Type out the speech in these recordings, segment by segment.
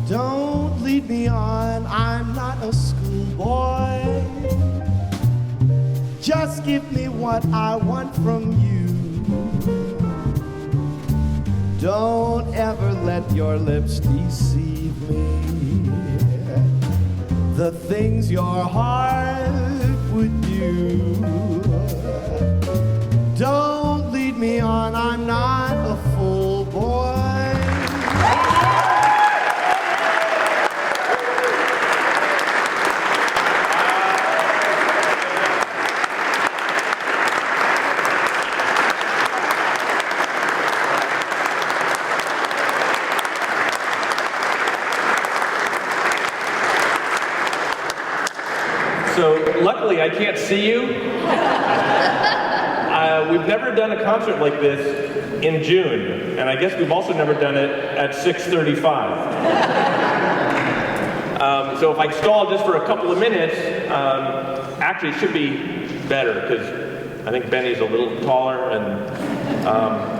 Don't lead me on, I'm not a schoolboy. Just give me what I want from you. Don't ever let your lips deceive me. The things your heart would do. Don't lead me on, I'm not a fool, boy. So luckily I can't see you. We've never done a concert like this in June, and I guess we've also never done it at 6:35. So if I stall just for a couple of minutes, actually it should be better because I think Benny's a little taller, and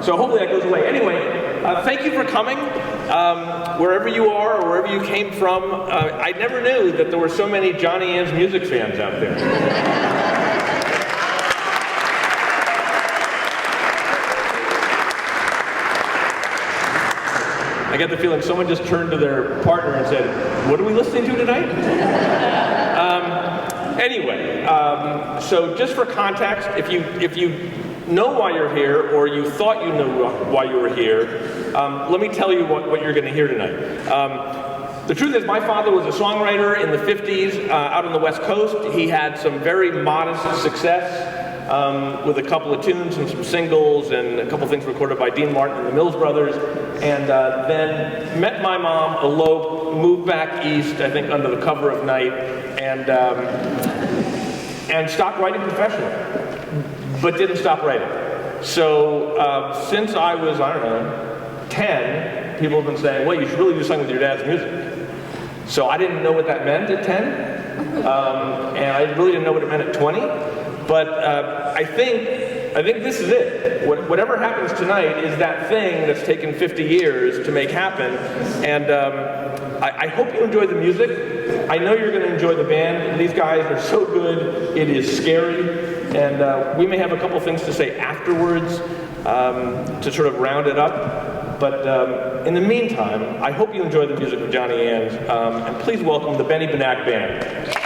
so hopefully that goes away. Anyway, thank you for coming. Wherever you are or wherever you came from, I never knew that there were so many Johnny Anz music fans out there. I get the feeling someone just turned to their partner and said, "What are we listening to tonight?" Anyway, so just for context, if you know why you're here, or you thought you knew why you were here, let me tell you what you're going to hear tonight. The truth is, my father was a songwriter in the 50s out on the West Coast. He had some very modest success with a couple of tunes and some singles and a couple of things recorded by Dean Martin and the Mills Brothers, and then met my mom, eloped, moved back east, I think under the cover of night, and stopped writing professionally. But didn't stop writing. So since I was, I don't know, 10, people have been saying, well, you should really do something with your dad's music. So I didn't know what that meant at 10, and I really didn't know what it meant at 20. But I think this is it. Whatever happens tonight is that thing that's taken 50 years to make happen. And I hope you enjoy the music. I know you're going to enjoy the band. These guys are so good, it is scary. And we may have a couple things to say afterwards to sort of round it up. But in the meantime, I hope you enjoy the music of Johnny Anz. And please welcome the Benny Benack Band.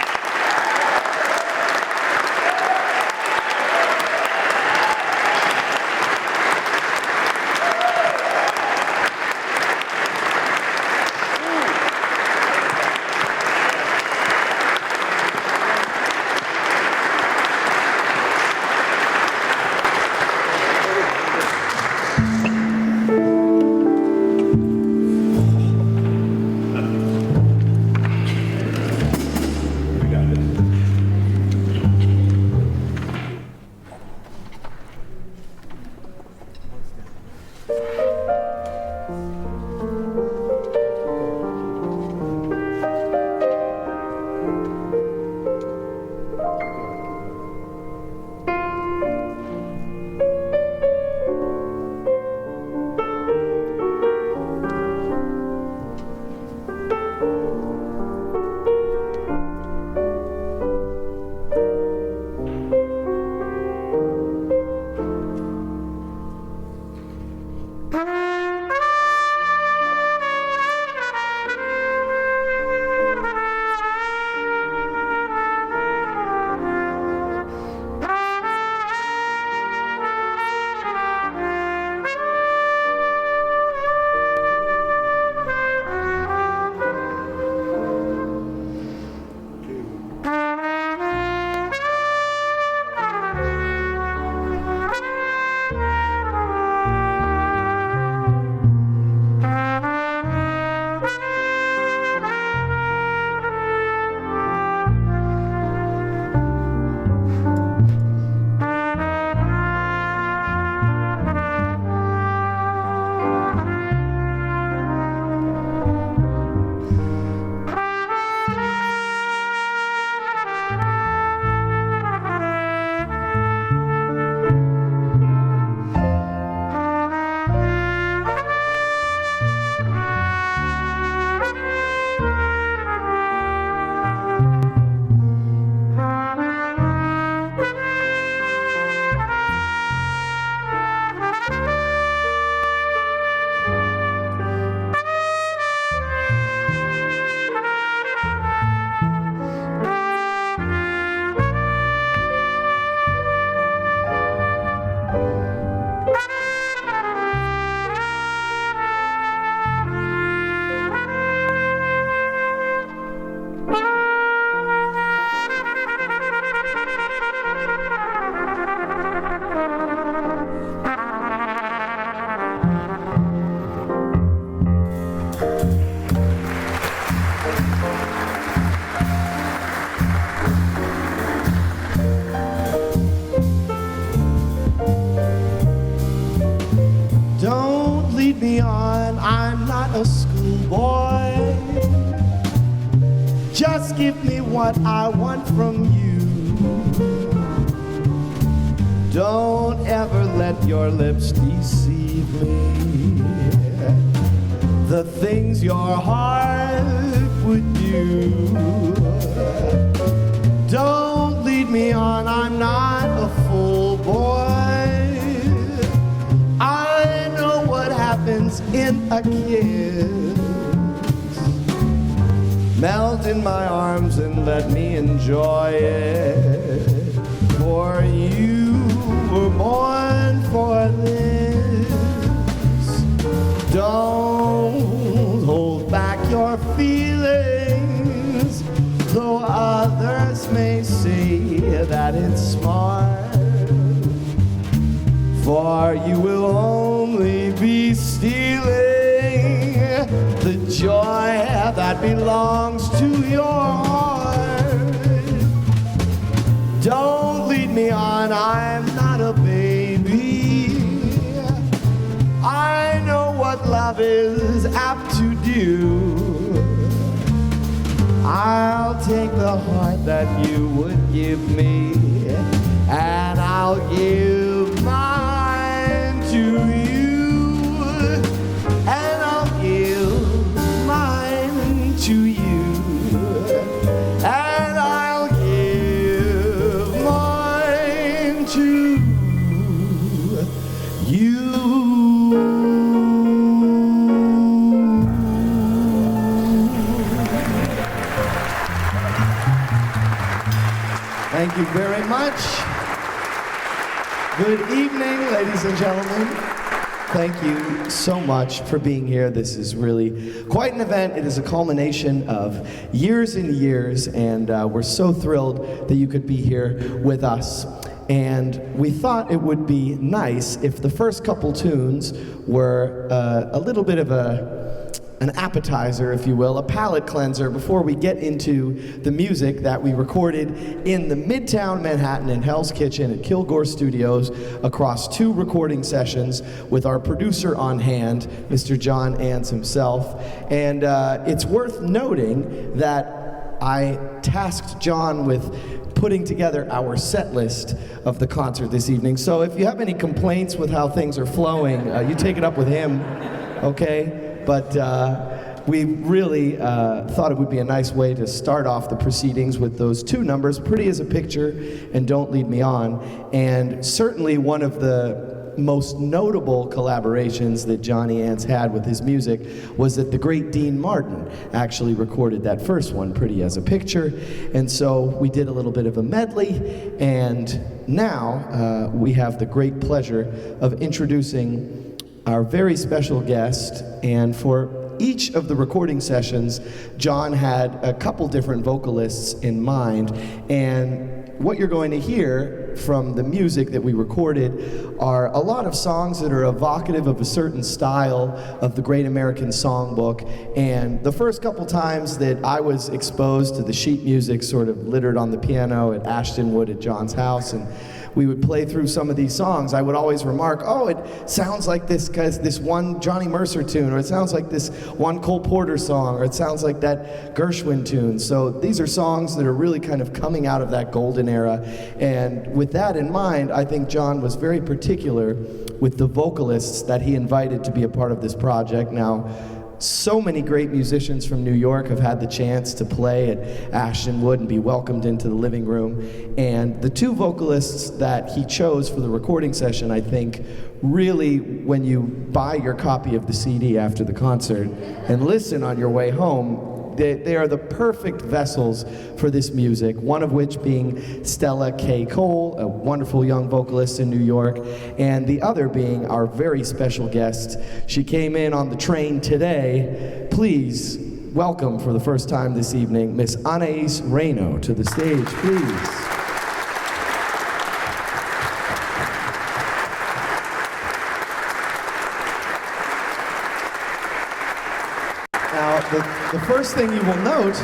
boy. Just give me what I want from you. Don't ever let your lips deceive me. The things your heart would do. Don't lead me on, I'm not a fool, boy. I know what happens in a kiss. Melt in my arms and let me enjoy it. For you were born for this. Don't hold back your feelings, though others may say that it's smart. For you will only be stealing the joy that belongs to your heart. Don't lead me on, I'm not a baby. I know what love is apt to do. I'll take the heart that you would give me, and I'll give mine to you, and I'll give mine to you, and I'll give mine to you. Thank you very much. Good evening, ladies and gentlemen. Thank you so much for being here. This is really quite an event. It is a culmination of years and years, and we're so thrilled that you could be here with us. And we thought it would be nice if the first couple tunes were a little bit of an appetizer, if you will, a palate cleanser before we get into the music that we recorded in the Midtown Manhattan in Hell's Kitchen at Kilgore Studios across 2 recording sessions with our producer on hand, Mr. John Anz himself. And it's worth noting that I tasked John with putting together our set list of the concert this evening. So if you have any complaints with how things are flowing, you take it up with him, okay? But we really thought it would be a nice way to start off the proceedings with those 2 numbers, Pretty as a Picture and Don't Lead Me On. And certainly one of the most notable collaborations that Johnny Anz had with his music was that the great Dean Martin actually recorded that first one, Pretty as a Picture. And so we did a little bit of a medley, and now we have the great pleasure of introducing our very special guest. And for each of the recording sessions, John had a couple different vocalists in mind, and what you're going to hear from the music that we recorded are a lot of songs that are evocative of a certain style of the Great American Songbook. And the first couple times that I was exposed to the sheet music sort of littered on the piano at Ashtonwood at John's house, and we would play through some of these songs, I would always remark, oh, it sounds like this one Johnny Mercer tune, or it sounds like this one Cole Porter song, or it sounds like that Gershwin tune. So these are songs that are really kind of coming out of that golden era. And with that in mind, I think John was very particular with the vocalists that he invited to be a part of this project. Now, so many great musicians from New York have had the chance to play at Ashtonwood and be welcomed into the living room. And the 2 vocalists that he chose for the recording session, I think, really, when you buy your copy of the CD after the concert and listen on your way home, they are the perfect vessels for this music, one of which being Stella K. Cole, a wonderful young vocalist in New York, and the other being our very special guest. She came in on the train today. Please welcome for the first time this evening, Miss Anais Reno to the stage, please. The first thing you will note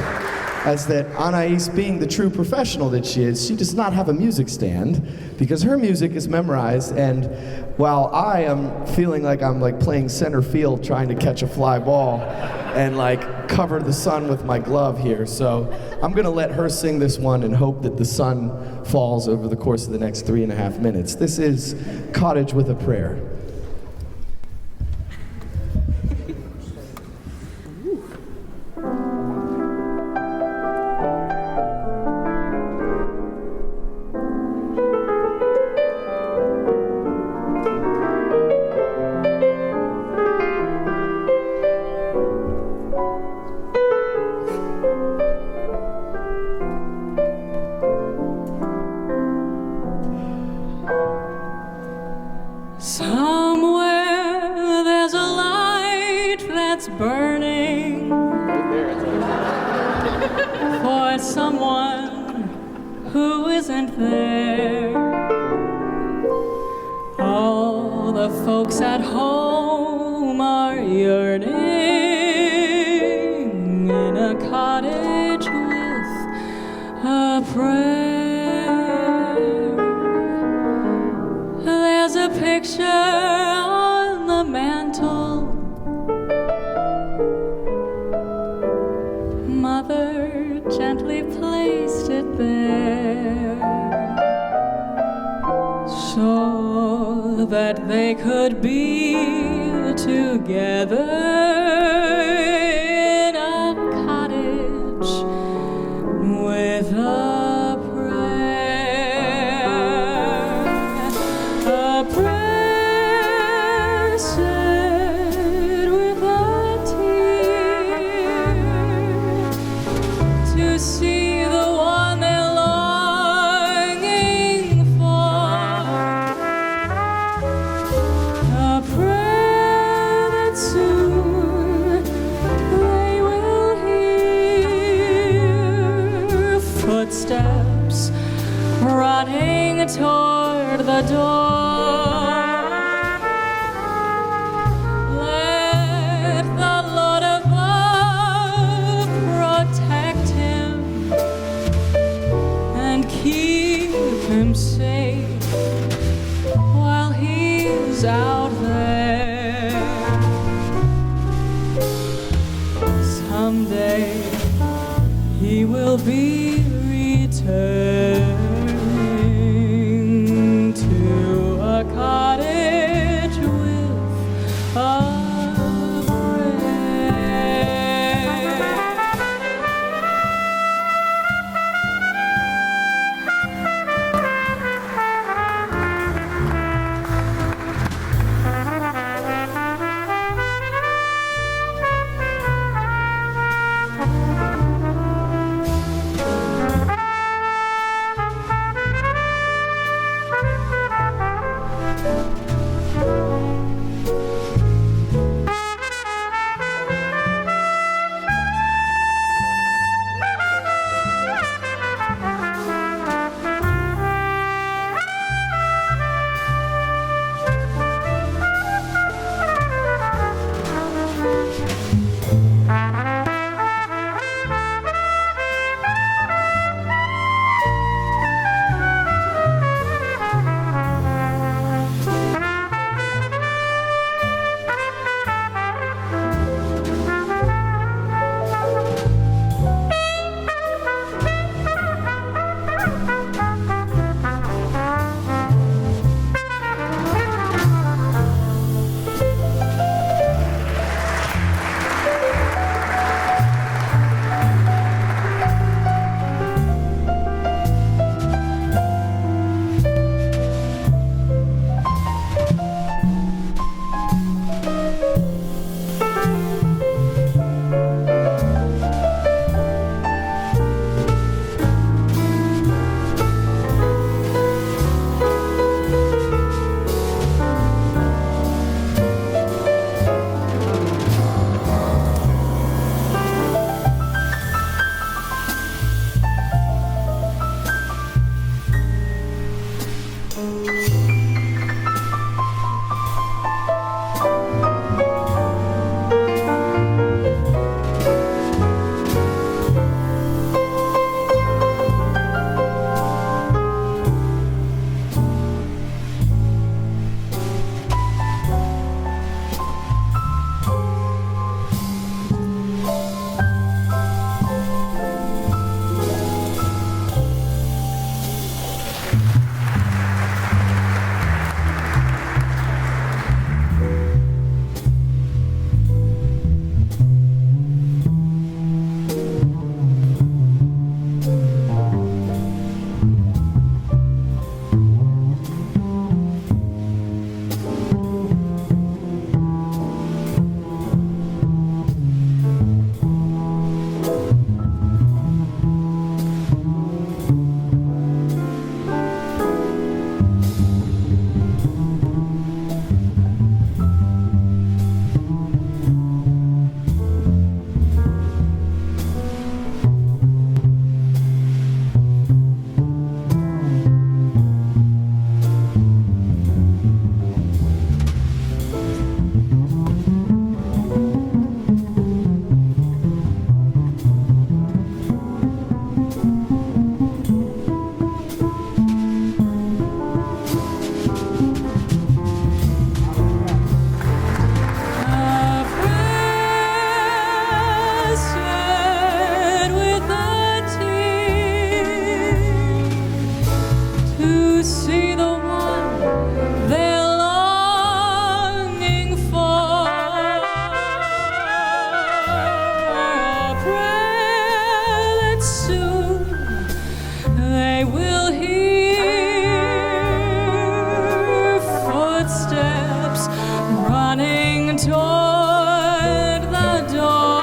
is that Anais, being the true professional that she is, she does not have a music stand because her music is memorized, and while I am feeling like I'm like playing center field trying to catch a fly ball, and like cover the sun with my glove here. So I'm gonna let her sing this one and hope that the sun falls over the course of the next 3.5 minutes. This is Cottage with a Prayer. Somewhere there's a light that's burning for someone who isn't there. All the folks at home are yearning in a cottage with a prayer. There's a picture on the mantle. Mother gently placed it there so that they could be together in a cottage with a footsteps running toward the door. Let the Lord above protect him and keep him safe while he's out there. Someday he will be returning to a cottage with a that soon they will hear footsteps running toward the door.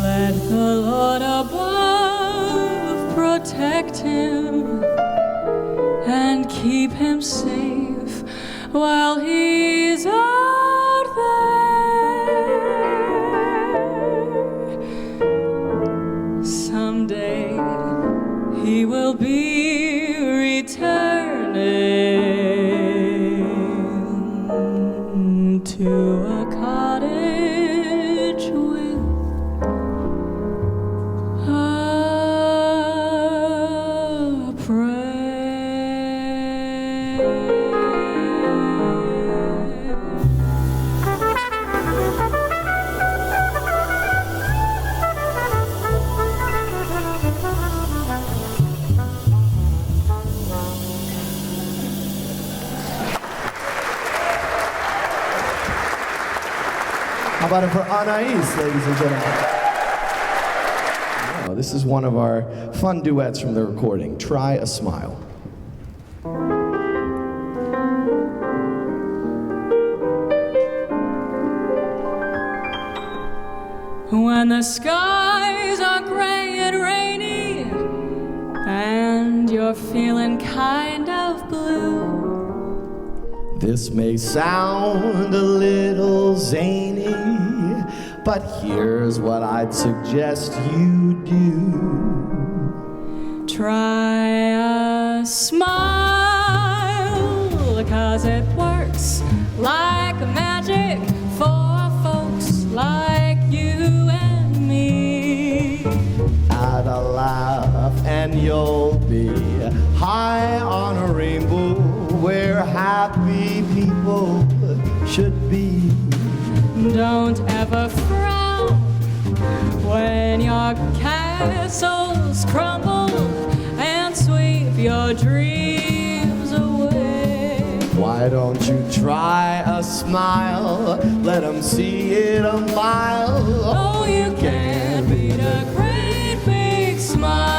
Let the Lord above protect him and keep him safe while he's out there. Someday he will be returning to a cottage with a prayer. How about it for Anais, ladies and gentlemen? Oh, this is one of our fun duets from the recording, Try a Smile. When the skies are gray and rainy and you're feeling kind of blue, This may sound a little zany, but here's what I'd suggest you do. try a smile, 'cause it works like magic for folks like you and me. Add a laugh and you'll be high on a rainbow where happy people should be. Don't ever frown when your castles crumble and sweep your dreams away. Why don't you try a smile? Let 'em see it a mile. Oh, you can't beat a great big smile.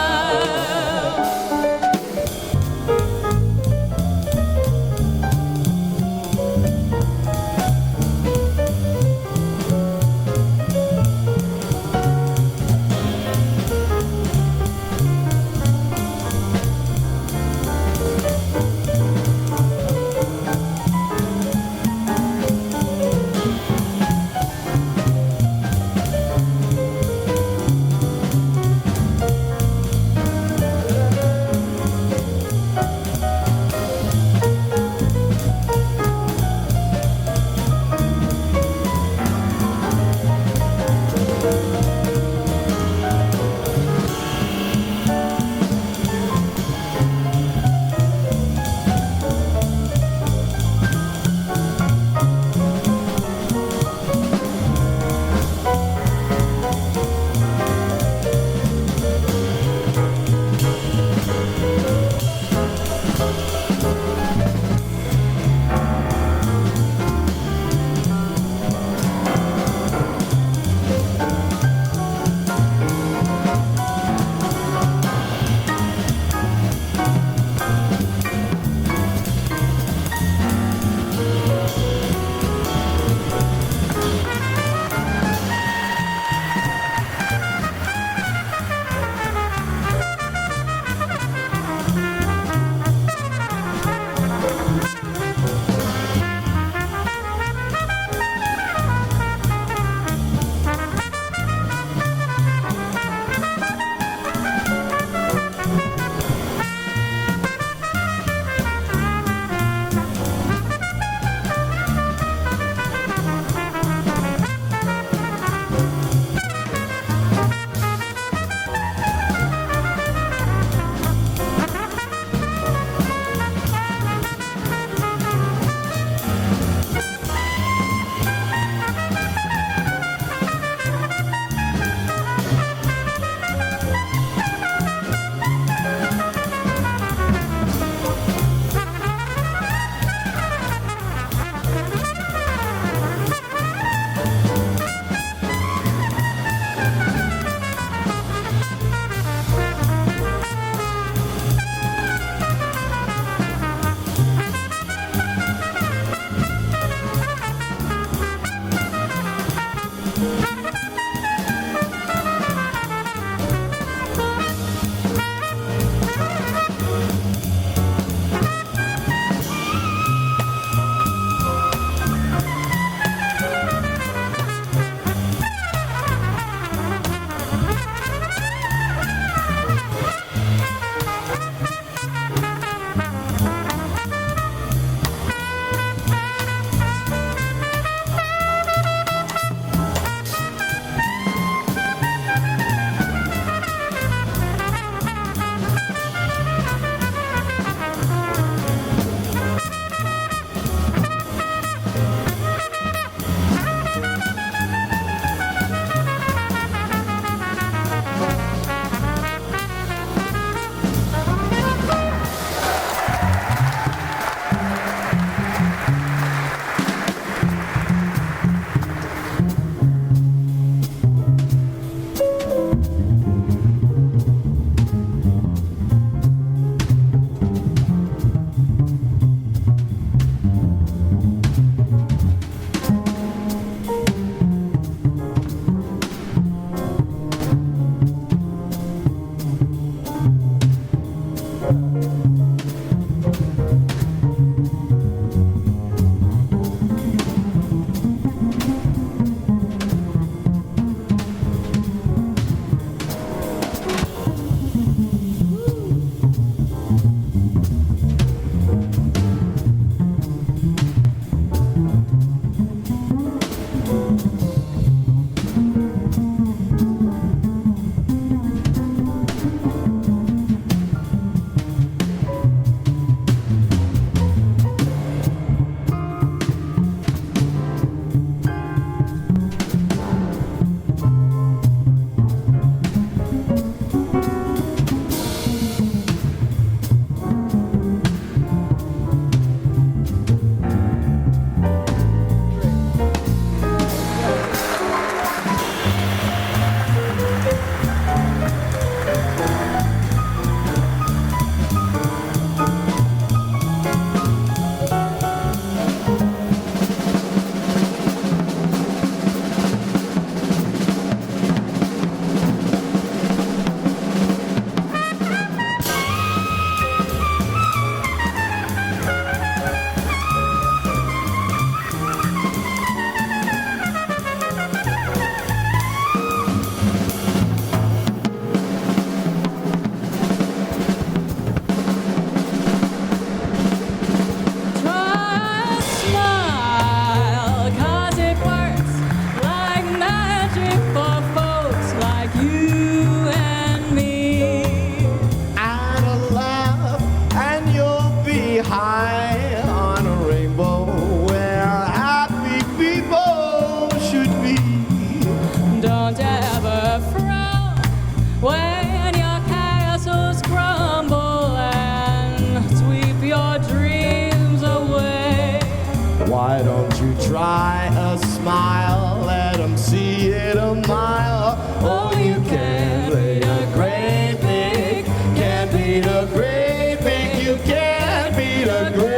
Try a smile, let them see it a mile. Oh, you can't beat a great big, can't beat a great big, you can't beat a great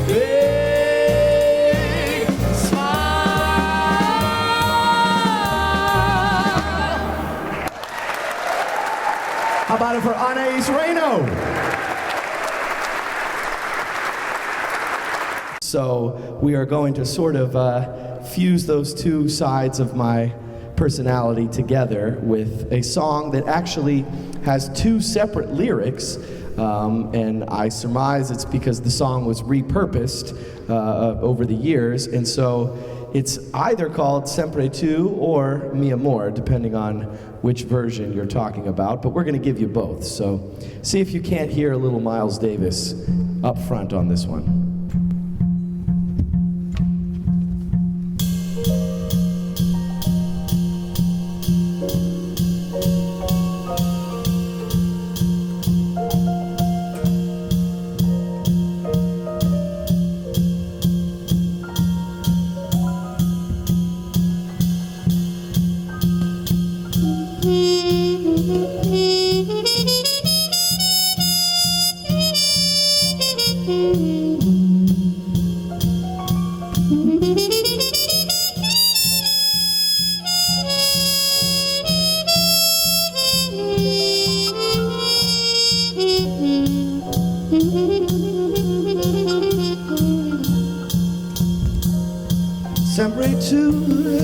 big smile. How about it for Anais Reno? So we are going to sort of fuse those two sides of my personality together with a song that actually has two separate lyrics, and I surmise it's because the song was repurposed over the years, and so it's either called Sempre Tu or Mi Amor, depending on which version you're talking about, but we're going to give you both. So see if you can't hear a little Miles Davis up front on this one.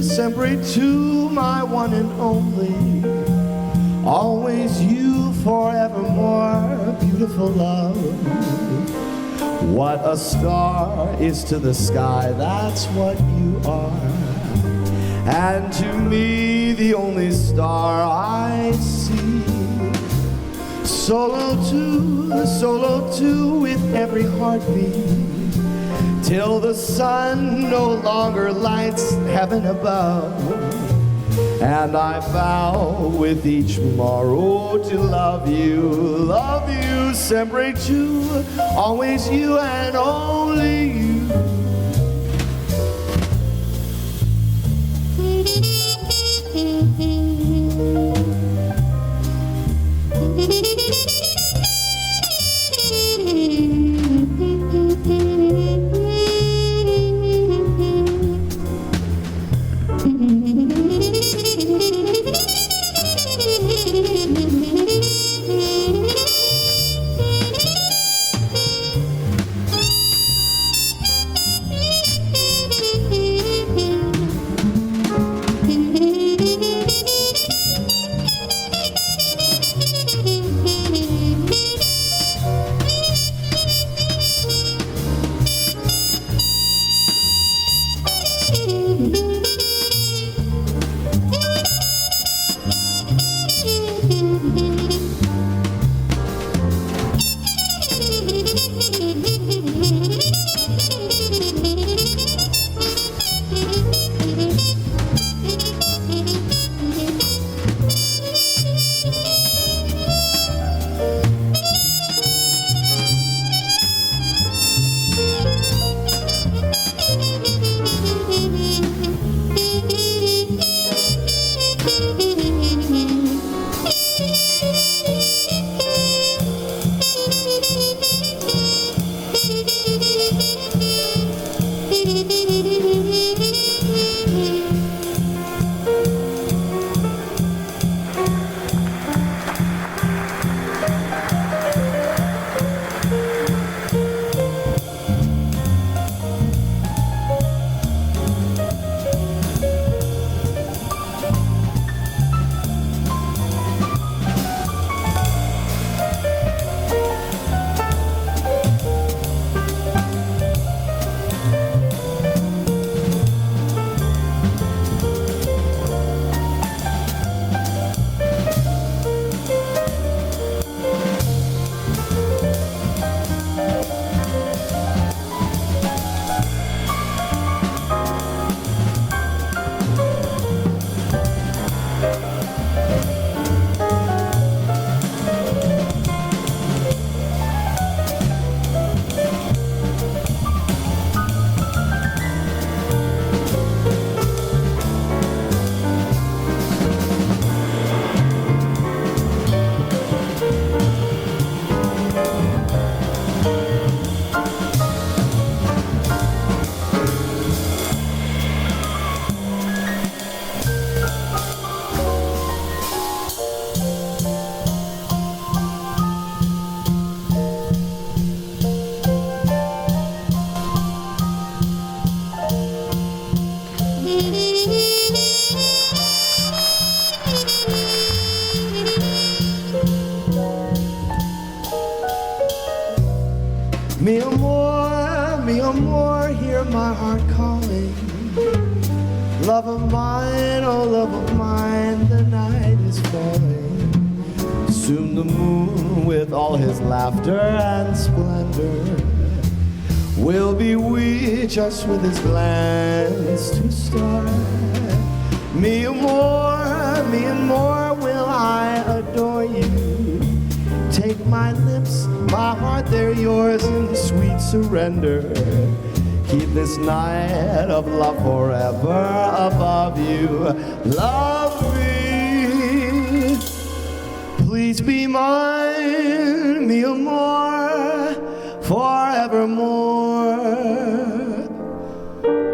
Sempre tu, my one and only, always you, forevermore, beautiful love. What a star is to the sky, that's what you are. And to me, the only star I see. Solo two, with every heartbeat. Till the sun no longer lights heaven above. And I vow with each morrow to love you, sempre tu, always you and only you. Mi amor, hear my heart calling. Love of mine, oh love of mine, the night is falling. Soon the moon with all his laughter and splendor will bewitch us with his glance to start. Me and more will I adore you. Take my lips, my heart, they're yours in sweet surrender. Keep this night of love forever above you. Love me, please be mine, mi amor, forevermore.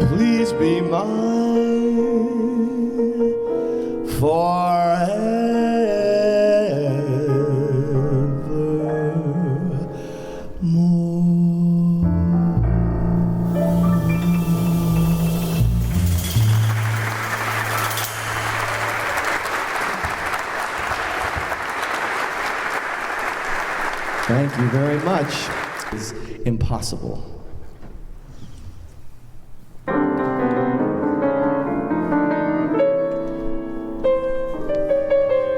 Please be mine, forevermore. Thank you very much. It's impossible.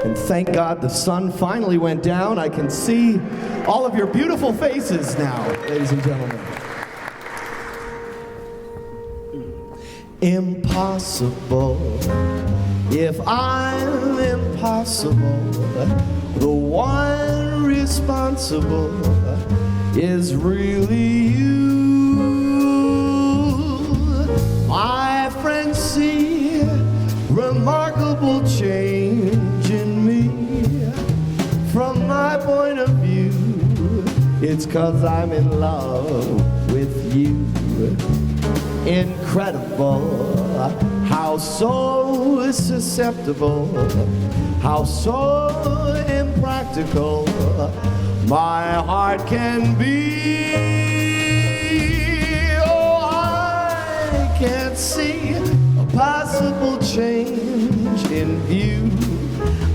And thank God the sun finally went down. I can see all of your beautiful faces now, ladies and gentlemen. Impossible. If I'm impossible, the one responsible is really you. My friends see remarkable change in me. From my point of view, it's 'cause I'm in love with you. Incredible, how so susceptible, how so impractical my heart can be. Oh, I can't see a possible change in view.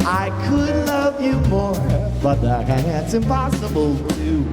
I could love you more, but that's impossible too.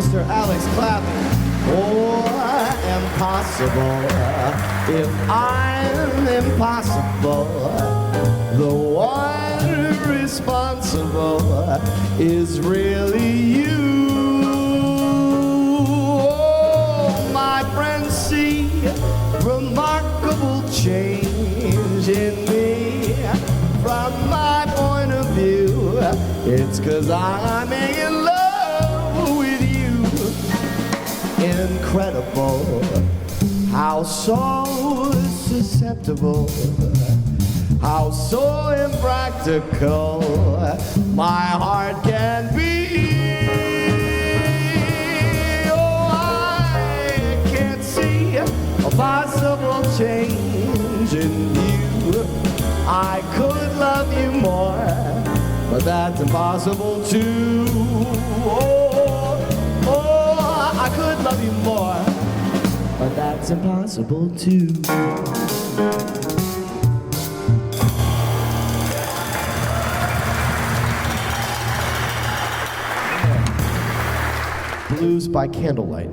Mr. Alex Claffy. Oh, impossible. If I'm impossible, the one responsible is really you. Oh, my friends see remarkable change in me. From my point of view, it's 'cause I'm in love with you. Incredible, how so susceptible, how so impractical my heart can be. Oh, I can't see a possible change in you. I could love you more, but that's impossible too. Oh, I could love you more, but that's impossible too. Blues by Candlelight.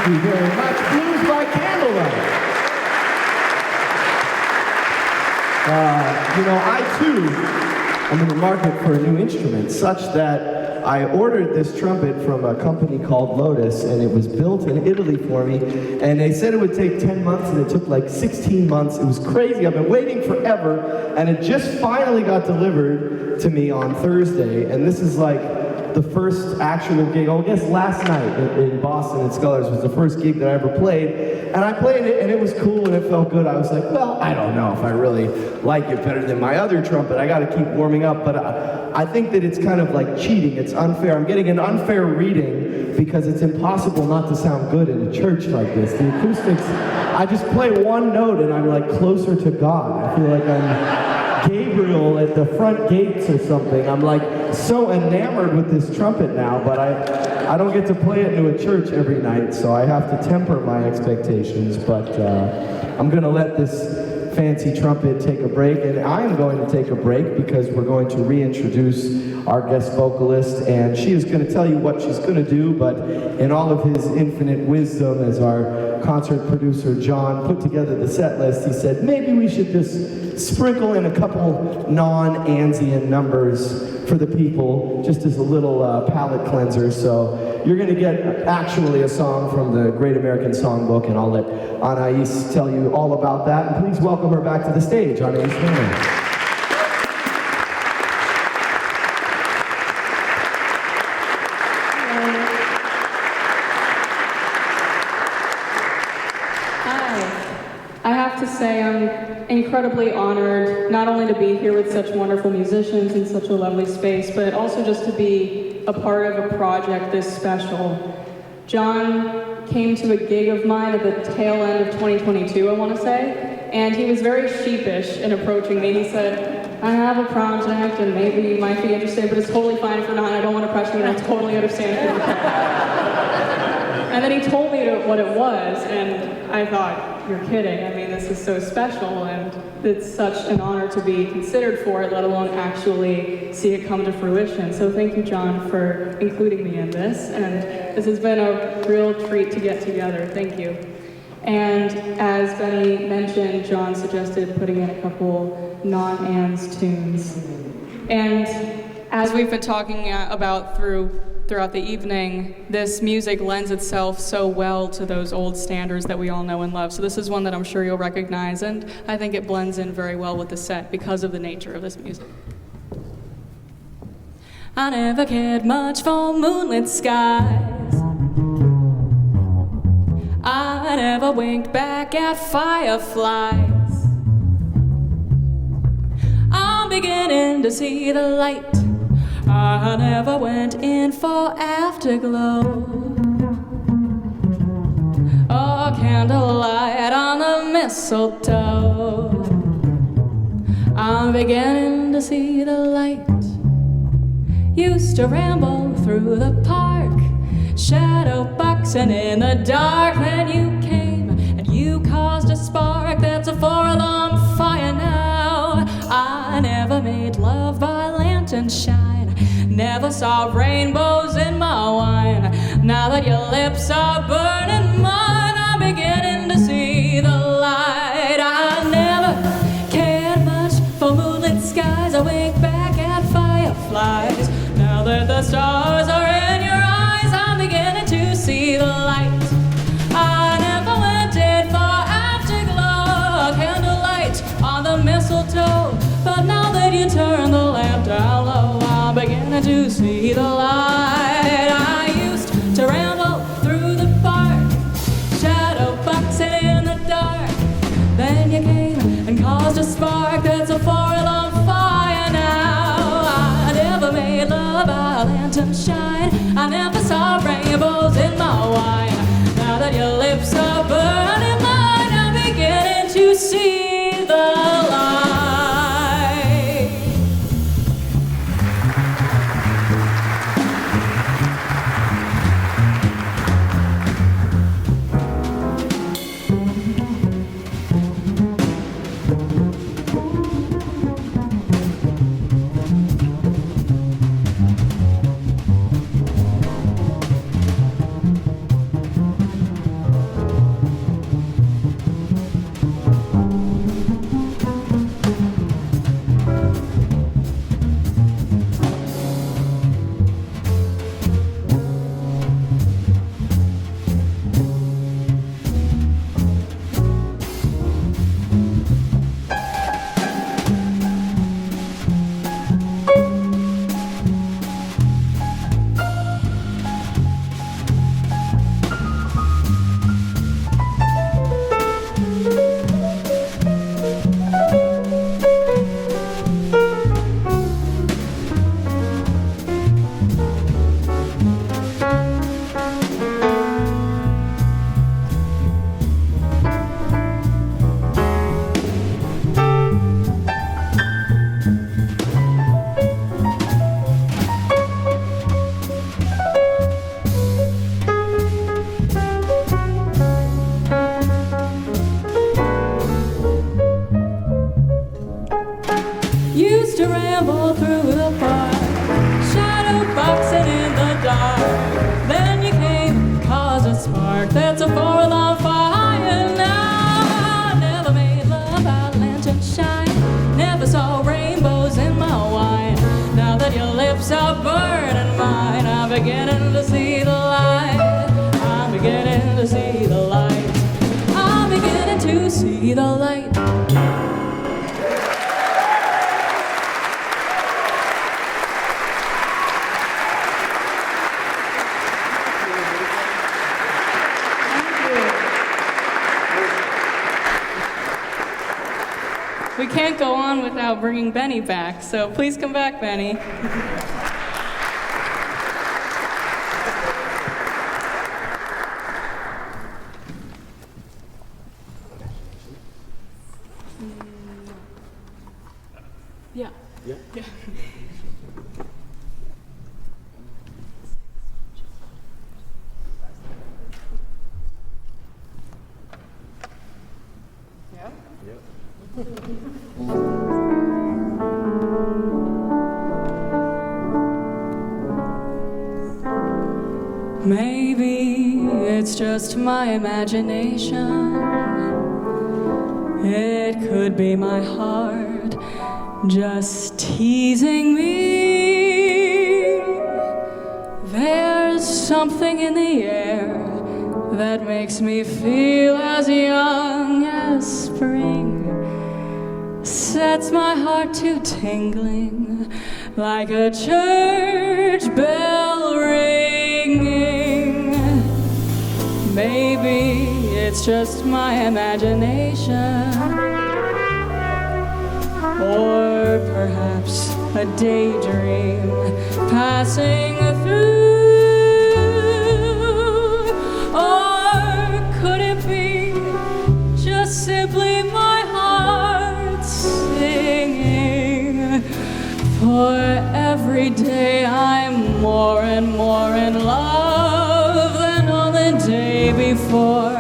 Thank you very much. Blues by Candlelight. I too am in the market for a new instrument, such that I ordered this trumpet from a company called Lotus, and it was built in Italy for me, and they said it would take 10 months, and it took like 16 months. It was crazy. I've been waiting forever, and it just finally got delivered to me on Thursday, and this is like the first actual gig. I guess last night in Boston at Scullers was the first gig that I ever played, and I played it, and it was cool, and it felt good. I was like, well, I don't know if I really like it better than my other trumpet. I got to keep warming up, but I think that it's kind of like cheating. It's unfair. I'm getting an unfair reading because it's impossible not to sound good in a church like this. The acoustics, I just play one note, and I'm like closer to God. I feel like I'm Gabriel at the front gates or something. I'm like so enamored with this trumpet now, but I don't get to play it in a church every night, so I have to temper my expectations, but I'm going to let this fancy trumpet take a break, and I'm going to take a break because we're going to reintroduce our guest vocalist, and she is going to tell you what she's going to do, but in all of his infinite wisdom as our concert producer John put together the set list, he said maybe we should just sprinkle in a couple non-Anzian numbers for the people, just as a little palate cleanser. So you're going to get actually a song from the Great American Songbook, and I'll let Anais tell you all about that. And please welcome her back to the stage, Anais Reno. To say I'm incredibly honored not only to be here with such wonderful musicians in such a lovely space, but also just to be a part of a project this special. John came to a gig of mine at the tail end of 2022, I want to say, and he was very sheepish in approaching me. He said, I have a project and maybe you might be interested, but it's totally fine if you're not. I don't want to pressure you, and I totally understand if you're not. And then he told me what it was, and I thought, you're kidding. I mean, this is so special, and it's such an honor to be considered for it, let alone actually see it come to fruition. So thank you, John, for including me in this, and this has been a real treat to get together. Thank you. And as Benny mentioned, John suggested putting in a couple non-Anz tunes. And as we've been talking about throughout the evening, this music lends itself so well to those old standards that we all know and love. So this is one that I'm sure you'll recognize, and I think it blends in very well with the set because of the nature of this music. I never cared much for moonlit skies. I never winked back at fireflies. I'm beginning to see the light. I never went in for afterglow or candlelight on the mistletoe. I'm beginning to see the light. Used to ramble through the park, shadow boxing in the dark. Then you came and you caused a spark that's a four-alarm fire now. I never made love by lantern shine, never saw rainbows in my wine. Now that your lips are burning mine, I'm beginning to see the light. I never cared much for moonlit skies. I wink back at fireflies. Now that the stars are in your eyes, I'm beginning to see the light. I never went in for afterglow, candlelight on the mistletoe. But now that you turn the lamp down low, I'm beginning to see the light. I used to ramble through the park, shadow boxing in the dark. Then you came and caused a spark that's a four-alarm fire now. I never made love by lantern shine. I never saw rainbows in my wine. Now that your lips are burning mine, I'm beginning to see the light. ramble through the park, shadow boxing in the dark. Then you came, caused a spark that's a forlorn fire now. Never made love out lantern shine, never saw rainbows in my wine. Now that your lips are burning mine, I'm beginning to see the light. I'm beginning to see the light. I'm beginning to see the light. We can't go on without bringing Benny back, so please come back, Benny. Yeah. Yeah. Yeah. Maybe it's just my imagination. It could be my heart just teasing me. There's something in the air that makes me feel as young as spring, sets my heart to tingling like a church bell ringing. Maybe it's just my imagination, or perhaps a daydream passing through. Or could it be just simply my heart singing? For every day I'm more and more in love than on the day before,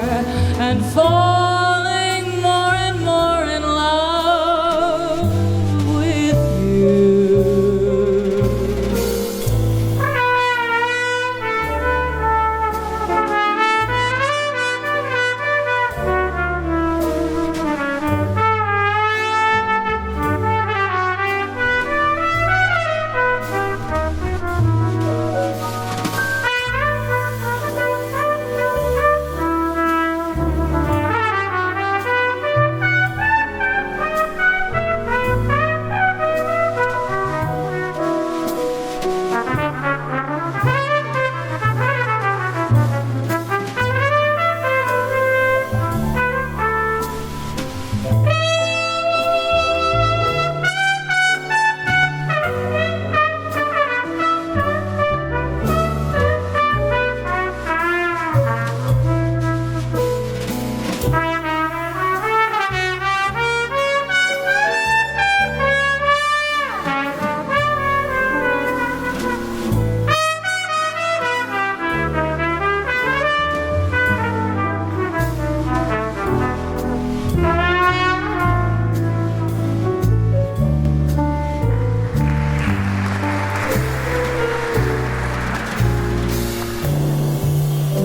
and falling more and more in love with you.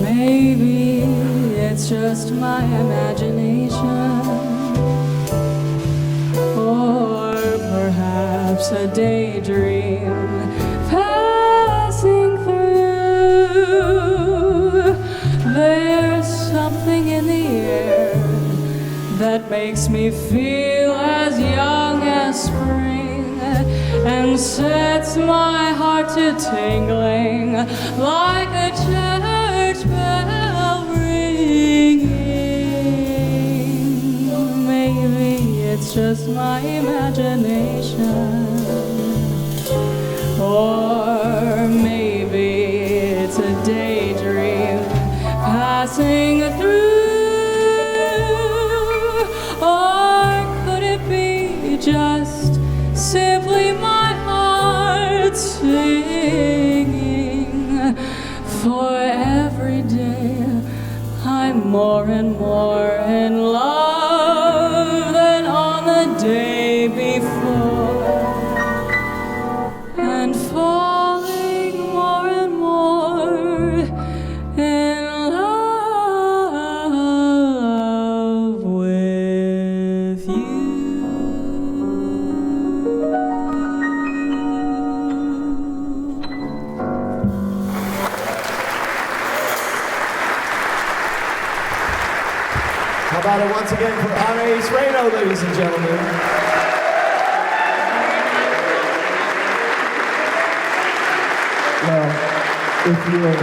Maybe it's just my imagination, or perhaps a daydream passing through. There's something in the air that makes me feel as young as spring, and sets my heart to tingling like a church bell ringing. Maybe it's just my imagination, or maybe it's a daydream passing through. Or could it be just simply my heart singing? For every day I'm more and more in love than on the day before, with you. How about it once again for Anais Reno, ladies and gentlemen. Well, if you're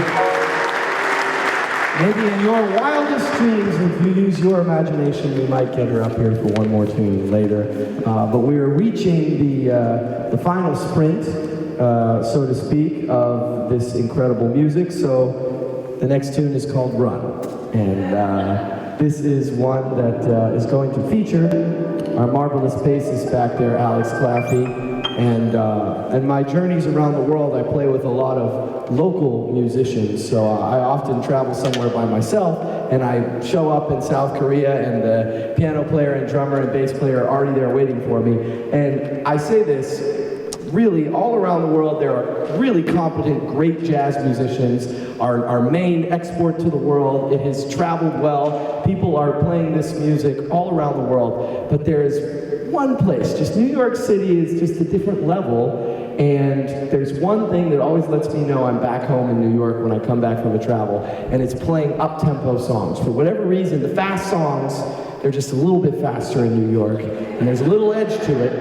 maybe in your wildest dreams, if you use your imagination, we might get her up here for one more tune later. But we are reaching the final sprint, so to speak, of this incredible music. So the next tune is called Run. And this is one that is going to feature our marvelous bassist back there, Alex Claffy. And my journeys around the world, I play with a lot of local musicians. So I often travel somewhere by myself, and I show up in South Korea, and the piano player and drummer and bass player are already there waiting for me. And I say this, really, all around the world, there are really competent, great jazz musicians. Our main export to the world. It has traveled well. People are playing this music all around the world. But there is one place, just New York City is just a different level. And there's one thing that always lets me know I'm back home in New York when I come back from a travel, and it's playing up-tempo songs. For whatever reason, the fast songs, they're just a little bit faster in New York, and there's a little edge to it.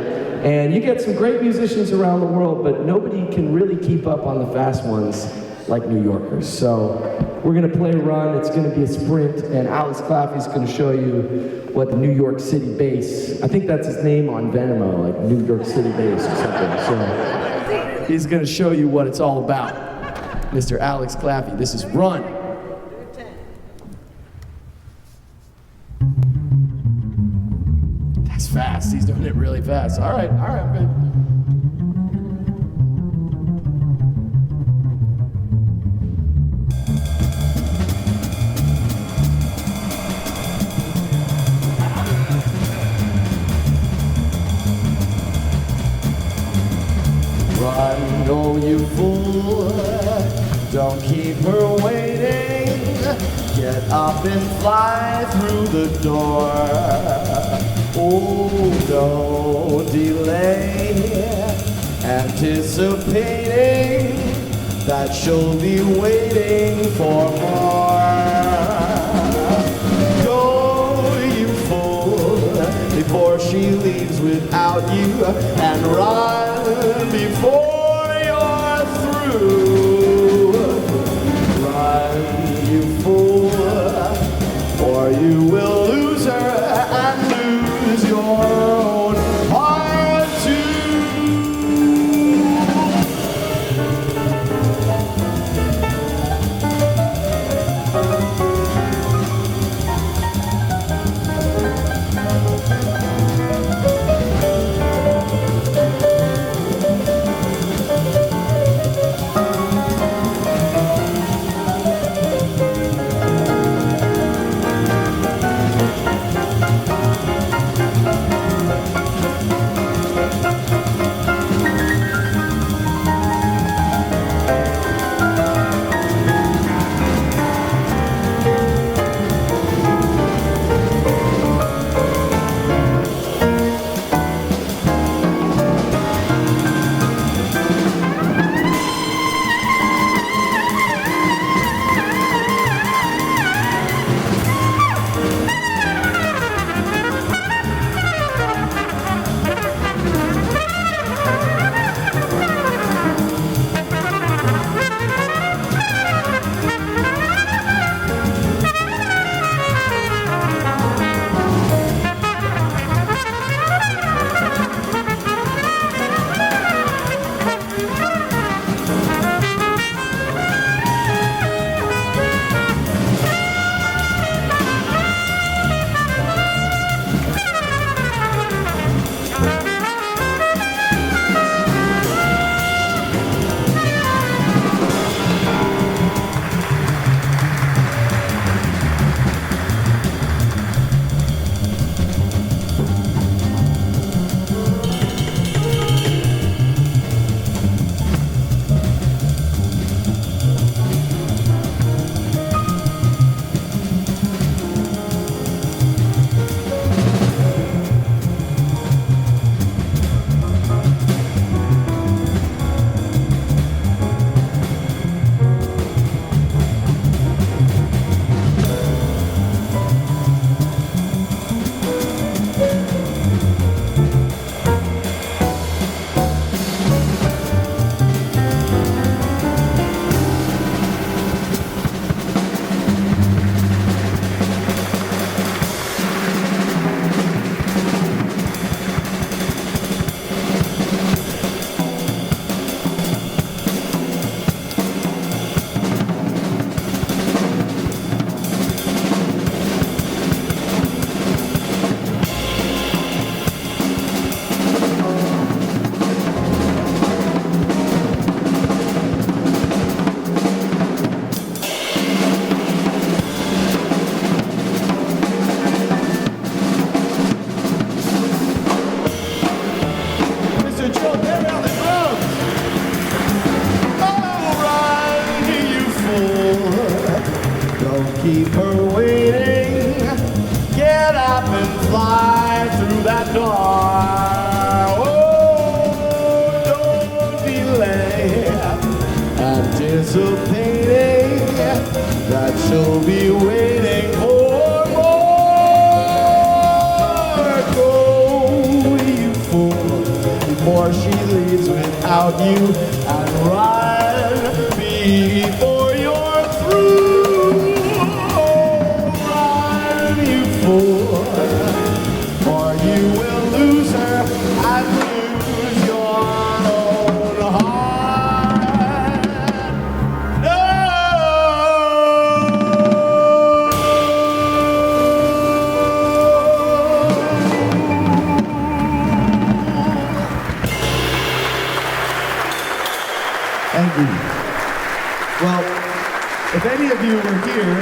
And you get some great musicians around the world, but nobody can really keep up on the fast ones like New Yorkers. So we're gonna play Run, it's gonna be a sprint, and Alex Claffy's gonna show you what the New York City bass, I think that's his name on Venmo, like New York City bass or something. So he's gonna show you what it's all about. Mr. Alex Claffy, this is Run. That's fast, he's doing it really fast. All right, good. Run, oh you fool, don't keep her waiting. Get up and fly through the door. Oh, don't delay, anticipating that she'll be waiting for more. Go, you fool, before she leaves without you, and run before you're through. Run, you fool, or you will lose her and lose your own heart too. keep her waiting. Get up and fly through that door. Oh, don't delay, anticipating that she'll be waiting for more. Go, you fool, before she leaves without you, and run before you're through. Run, you fool, or you will lose her and lose your own heart. No! Thank you. Well, if any of you were here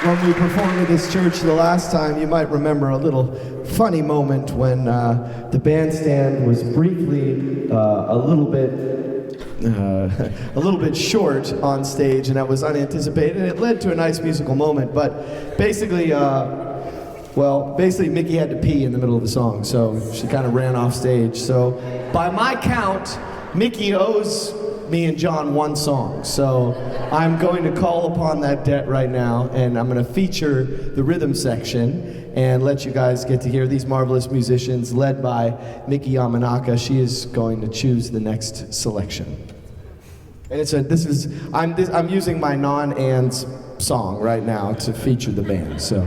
when we performed at this church the last time, you might remember a little funny moment when the bandstand was briefly a little bit short on stage, and that was unanticipated, and it led to a nice musical moment. But basically, Miki had to pee in the middle of the song, so she kind of ran off stage. So by my count, Miki owes me and John one song, so I'm going to call upon that debt right now, and I'm going to feature the rhythm section and let you guys get to hear these marvelous musicians led by Miki Yamanaka. She is going to choose the next selection. And I'm using my non-Anz song right now to feature the band, so.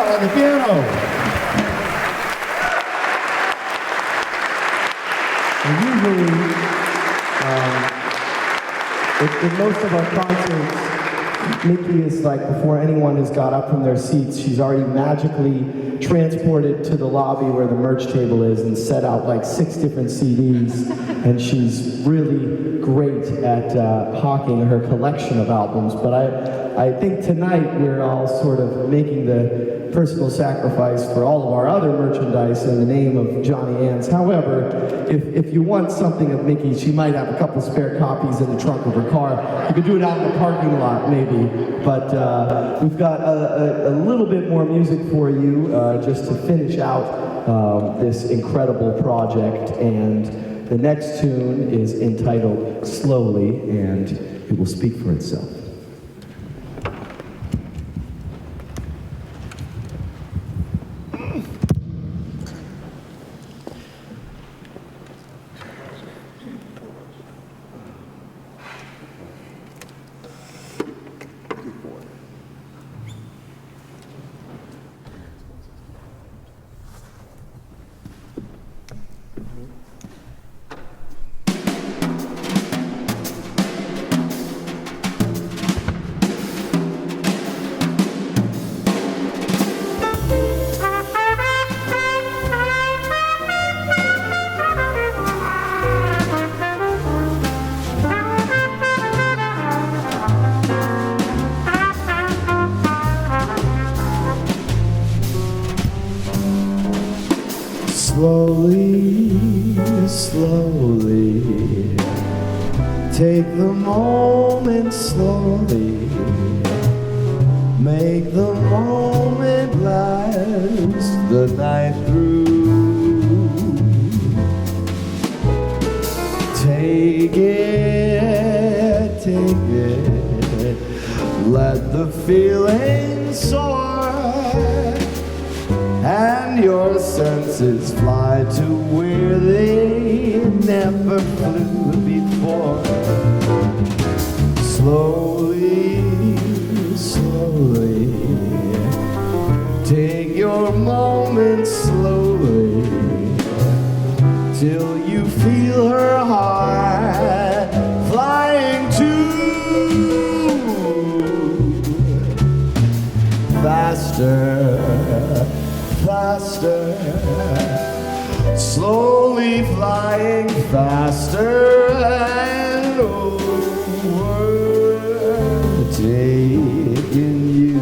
on the piano. And usually, in most of our concerts, Miki is like, before anyone has got up from their seats, she's already magically transported to the lobby where the merch table is and set out like 6 different CDs. And she's really great at hawking her collection of albums. But I think tonight we're all sort of making the personal sacrifice for all of our other merchandise in the name of Johnny Anz. However, if you want something of Miki, she might have a couple spare copies in the trunk of her car. You could do it out in the parking lot, maybe. But we've got a little bit more music for you just to finish out this incredible project. And the next tune is entitled Slowly, and it will speak for itself. Slowly, slowly, take the moment slowly, make the moment last the night through. Take it, let the feeling soar, and your senses fly to where they never flew before. Slowly, slowly, take your moment slowly, till you feel her heart flying too. Faster, faster, slowly flying faster and overtaking you.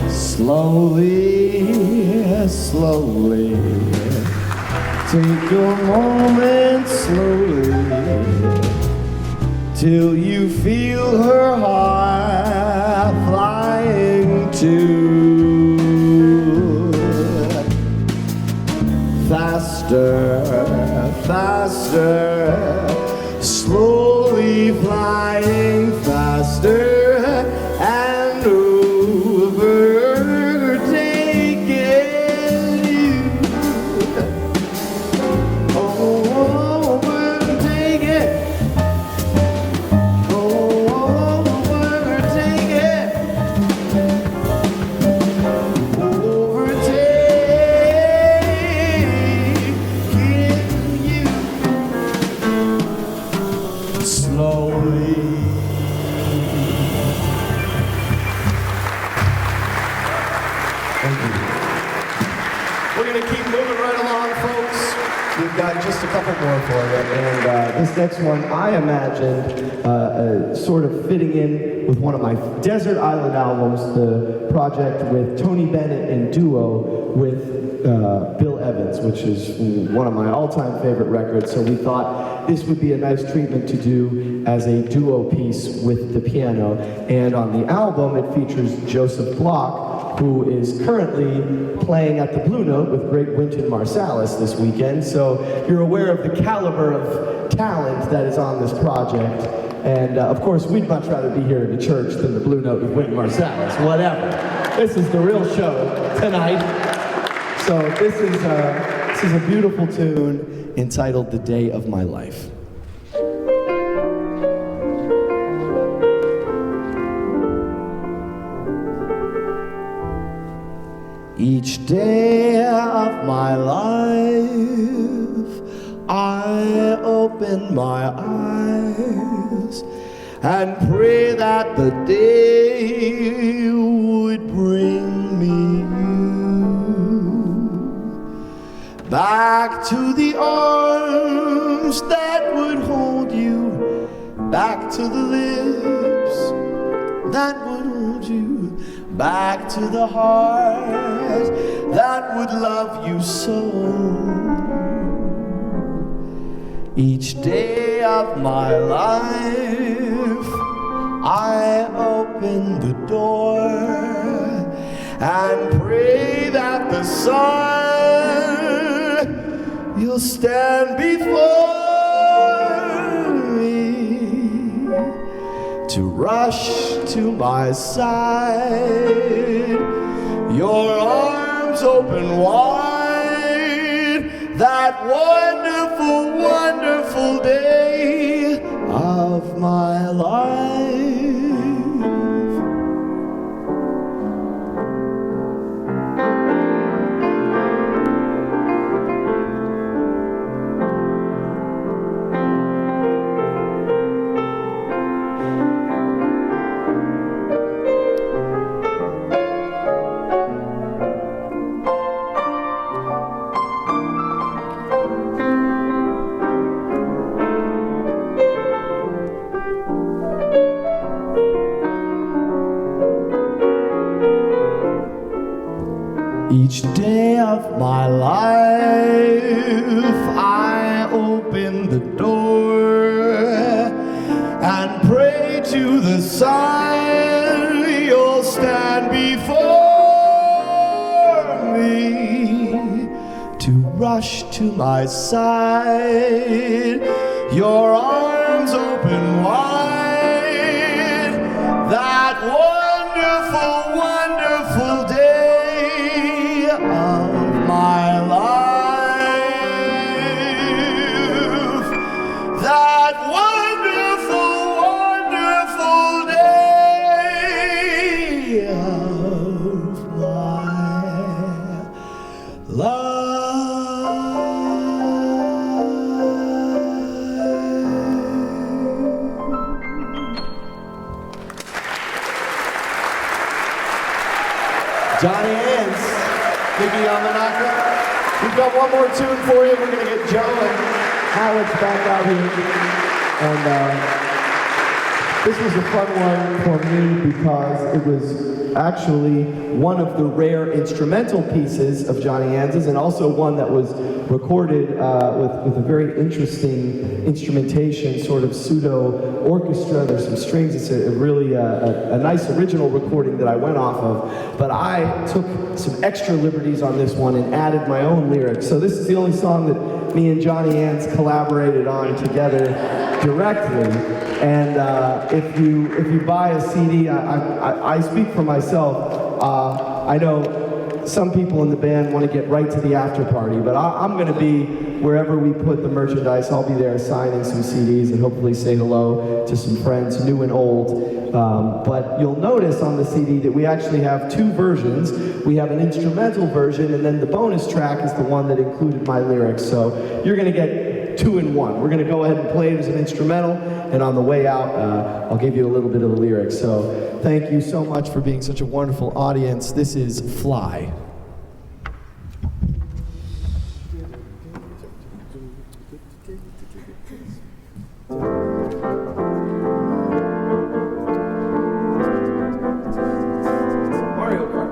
Slowly, slowly, take your moment slowly, till you feel her heart flying too. Faster, faster, slowly flying faster and overtaking you. Overtake it. Overtake it. got just a couple more for you. And this next one, I imagined sort of fitting in with one of my Desert Island albums, the project with Tony Bennett in duo with Bill Evans, which is one of my all-time favorite records. So we thought this would be a nice treatment to do as a duo piece with the piano. And on the album, it features Joseph Bloch, who is currently playing at the Blue Note with Great Wynton Marsalis this weekend. So you're aware of the caliber of talent that is on this project. And of course, we'd much rather be here in the church than the Blue Note with Wynton Marsalis, whatever. This is the real show tonight. So this is a beautiful tune entitled The Day of My Life. Each day of my life, I open my eyes and pray that the day would bring me you back to the arms that would hold you, back to the lips that would hold you, back to the heart that would love you so. Each day of my life, I open the door and pray that the sun you'll stand before me to rush to my side, your arms open wide, that wonderful, wonderful day of my life. Each day of my life, I open the door and pray to the sun you'll stand before me to rush to my side, your arms open wide, that wonderful, wonderful day of my life, that wonderful, wonderful day of my life. Johnny Anz, Miki Yamanaka. We've got one more tune for you. We're going to get Joe and Alex back out here. And this was a fun one for me because it was actually one of the rare instrumental pieces of Johnny Anz's, and also one that was recorded with a very interesting instrumentation, sort of pseudo-orchestra. There's some strings. It's a really a nice original recording that I went off of. But I took some extra liberties on this one and added my own lyrics. So this is the only song that me and Johnny Anz collaborated on together directly. And if you buy a CD, I speak for myself. I know some people in the band want to get right to the after party, but I'm going to be wherever we put the merchandise. I'll be there signing some CDs and hopefully say hello to some friends, new and old. But you'll notice on the CD that we actually have two versions. We have an instrumental version, and then the bonus track is the one that included my lyrics. So you're going to get two in one. We're going to go ahead and play it as an instrumental, and on the way out, I'll give you a little bit of the lyrics. So thank you so much for being such a wonderful audience. This is Fly. Mario Kart.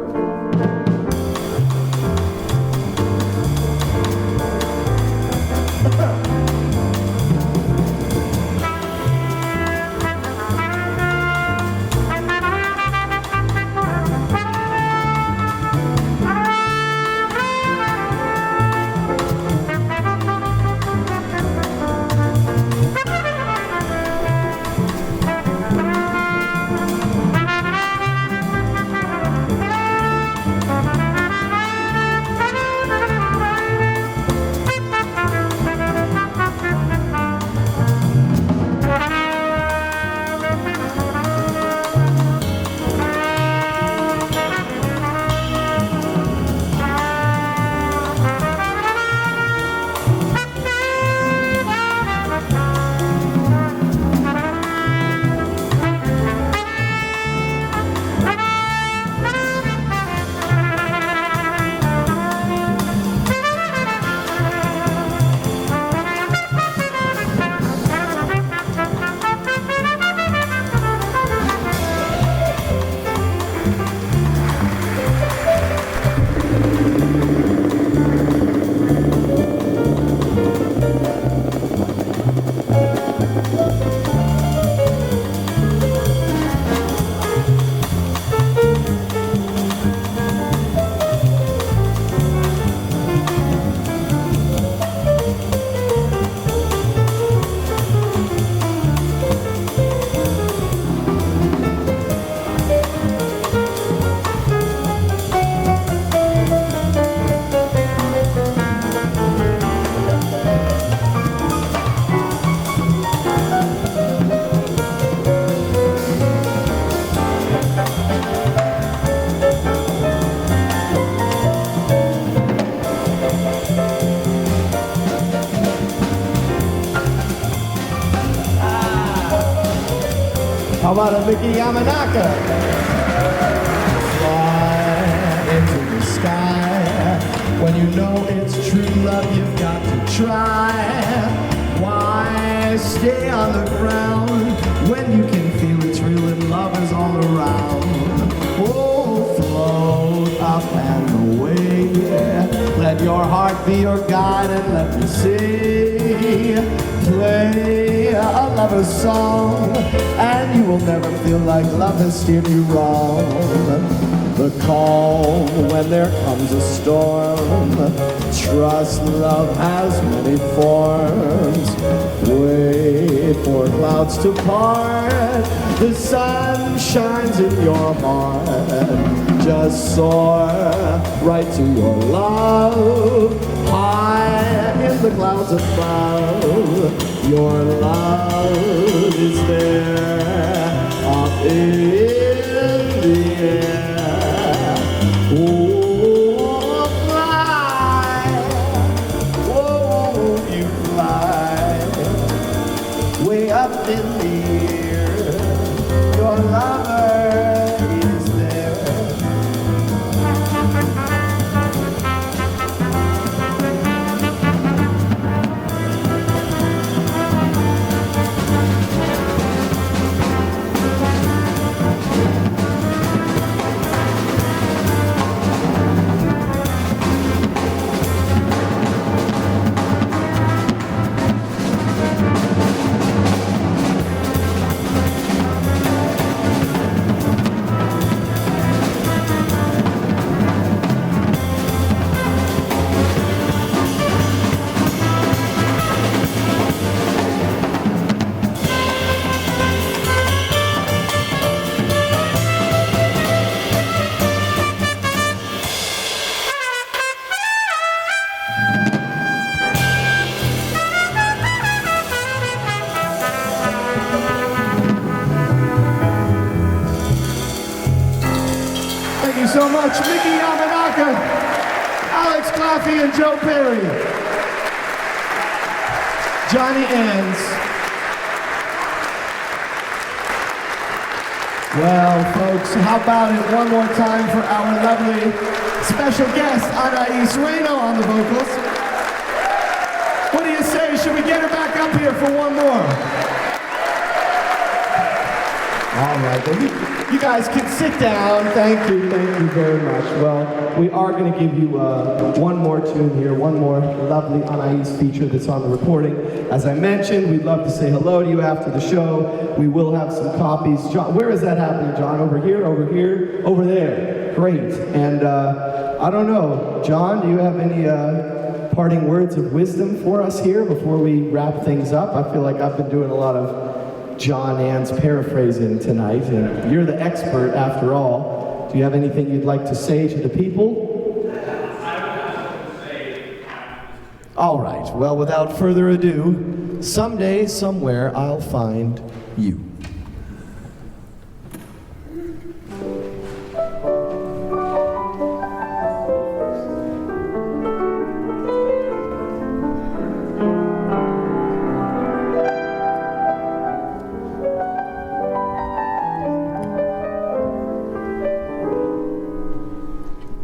How about a Miki Yamanaka? Fly into the sky. When you know it's true love, you've got to try. Why stay on the ground when you can feel it's real and love is all around? Oh, float up and away. Let your heart be your guide and let me sing. Play a lover's song, and you will never feel like love has steered you wrong. The calm when there comes a storm. Trust love has many forms. Wait for clouds to part. The sun shines in your heart. Just soar right to your love. High in the clouds above, your love is there up in the air. Oh, fly, oh, you fly, way up in the air, your lover is there. Thank you so much, Miki Yamanaka, Alex Claffy, and Joe Peri. Johnny Anz. Well, folks, how about it one more time for our lovely special guest, Anais Reno, on the vocals. What do you should we get her back up here for one more? All right, then you guys can sit down. Thank you very much. Well, we are going to give you one more tune here, one more lovely Anais feature that's on the recording. As I mentioned, we'd love to say hello to you after the show. We will have some copies. John, where is that happening, John? Over here, over here, over there. Great. And I don't know, John, do you have any parting words of wisdom for us here before we wrap things up? I feel like I've been doing a lot of Johnny Anz paraphrasing tonight, and you're the expert after all. Do you have anything you'd like to say to the people? All right, well, without further ado, someday, somewhere, I'll find you.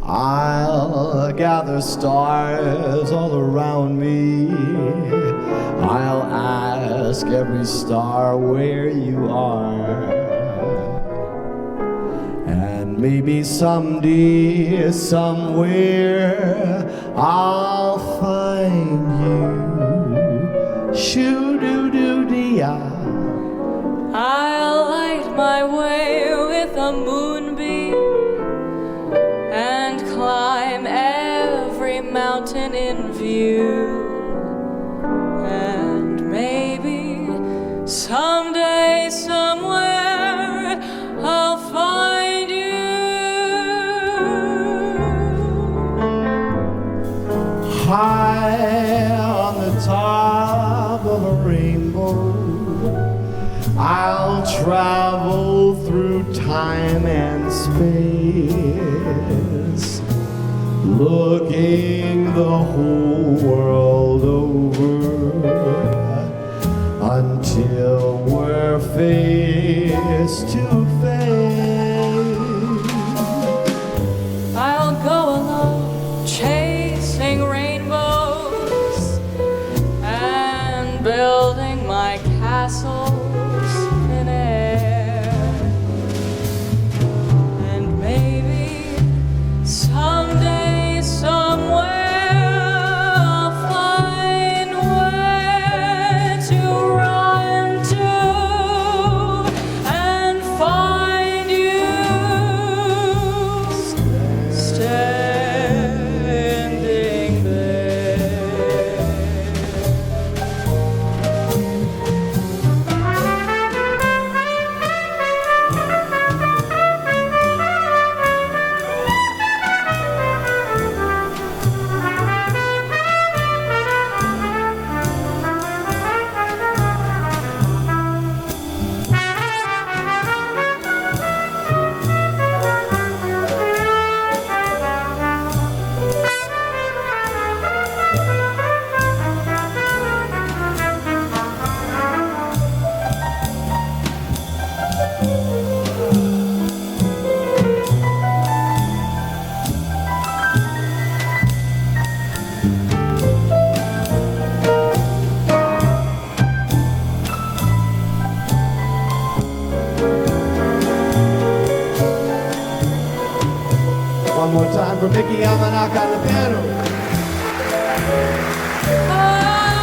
I'll gather stars all around me. I'll ask every star where you are. And maybe someday, somewhere, I'll find you. Shoo-doo-doo-dee-ah. I'll light my way with a moonbeam and climb every mountain in view. And maybe someday, somewhere, I'll find you. High on the top of a rainbow, I'll travel through time and space, looking the whole world over until we're face to face. I'll go along chasing rainbows and building my castles in air. And maybe someday, somewhere, I'll find where to run to and find you standing there. One more time for Miki Yamanaka on the piano. High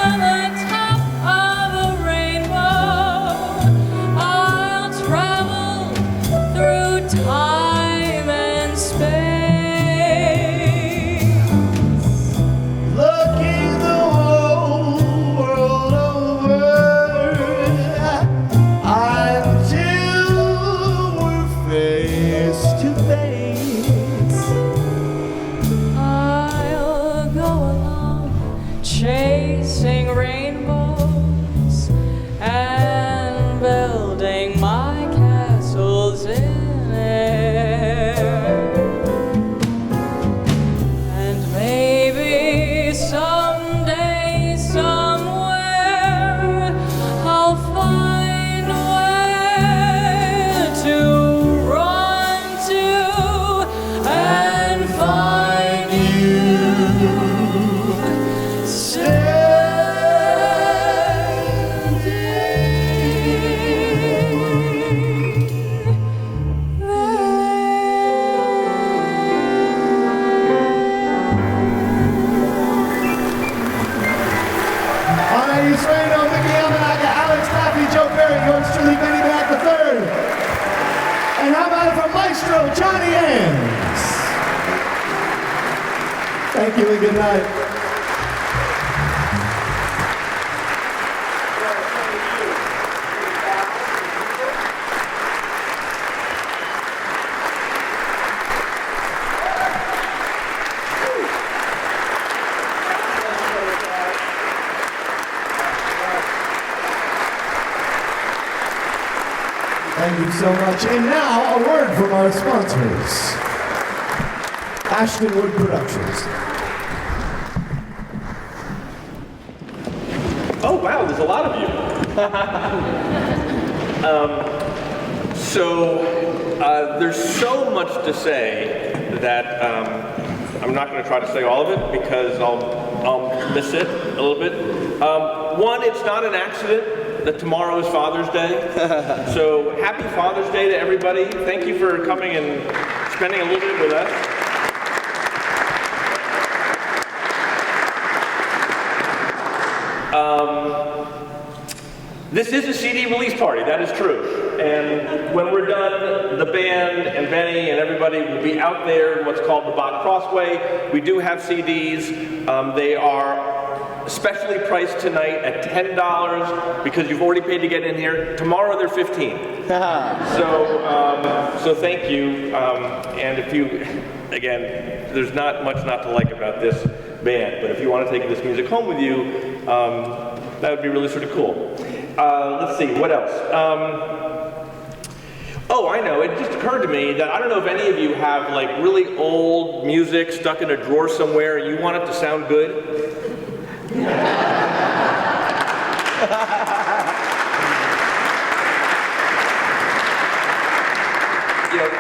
on the top of a rainbow, I'll travel through time and space, Looking the whole world over until we're face to face. I'll go along chasing rainbows and building my castles in air. And maybe someday, somewhere, I'll find where to run to and find you standing Trio, Johnny Anz. Thank you and good night. Thank you so much. And now, a word from our sponsors. Ashtonwood Productions. Oh, wow, there's a lot of you. There's so much to say that I'm not going to try to say all of it because I'll miss it a little bit. One, it's not an accident that tomorrow is Father's Day. So happy Father's Day to everybody. Thank you for coming and spending a little bit with us. This is a CD release party, that is true. And when we're done, the band and Benny and everybody will be out there in what's called the Bach Crossway. We do have CDs. They are specially priced tonight at $10 because you've already paid to get in here. Tomorrow they're $15. So thank you. And if you, again, there's not much not to like about this band, but if you want to take this music home with you, that would be really sort of cool. Let's see, what else? Oh, I know, it just occurred to me that I don't know if any of you have like really old music stuck in a drawer somewhere and you want it to sound good. You know,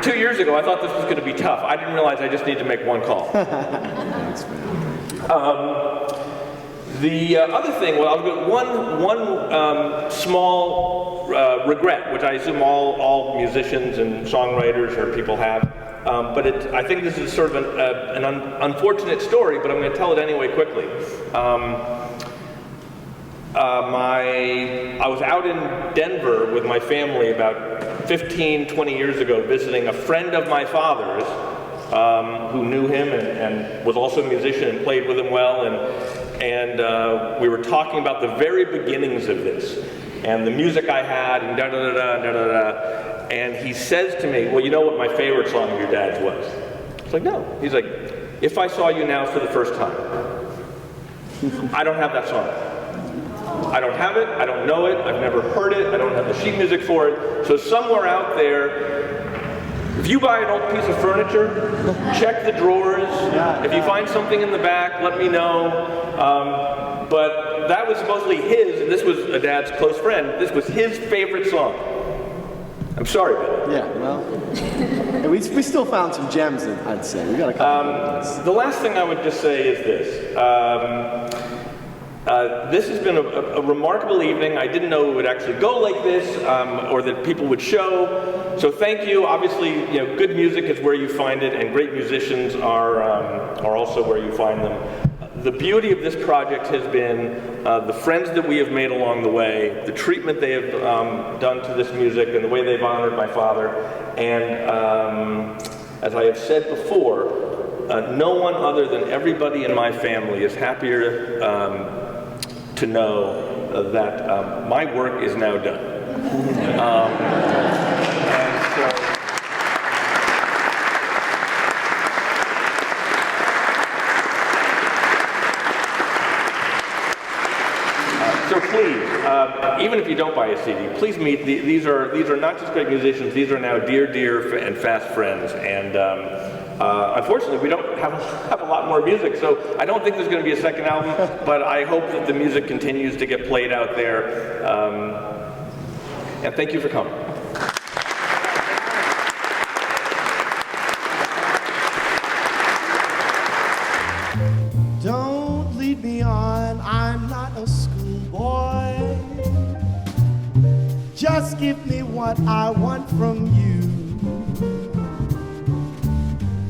2 years ago I thought this was going to be tough. I didn't realize I just need to make one call. The other thing, well, I'll go one small regret, which I assume all musicians and songwriters or people have, but I think this is sort of an unfortunate story, but I'm going to tell it anyway quickly. I was out in Denver with my family about 15, 20 years ago visiting a friend of my father's who knew him and was also a musician and played with him well, and we were talking about the very beginnings of this and the music I had and da-da-da-da, and he says to me, well, you know what my favorite song of your dad's was? I was like, no. He's like, If I Saw You Now for the First Time. I don't have that song. I don't have it, I don't know it, I've never heard it, I don't have the sheet music for it. So somewhere out there, if you buy an old piece of furniture, check the drawers. If you find something in the back, let me know. But that was supposedly his, and this was a dad's close friend, this was his favorite song. I'm sorry, Ben. Yeah, well, we still found some gems, I'd say. We got a couple of ones. The last thing I would just say is this. This has been a remarkable evening. I didn't know it would actually go like this, or that people would show. So thank you. Obviously, you know, good music is where you find it, and great musicians are also where you find them. The beauty of this project has been the friends that we have made along the way, the treatment they have done to this music, and the way they've honored my father. And as I have said before, no one other than everybody in my family is happier to know that my work is now done. So please, even if you don't buy a CD, please meet. These are not just great musicians. These are now dear and fast friends. And unfortunately, we don't have a lot more music, so I don't think there's going to be a second album. But I hope that the music continues to get played out there. And thank you for coming. Don't lead me on, I'm not a schoolboy. Just give me what I want from you.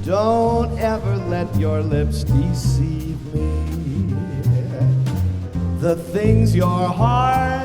Don't ever let your lips deceive me. The things your heart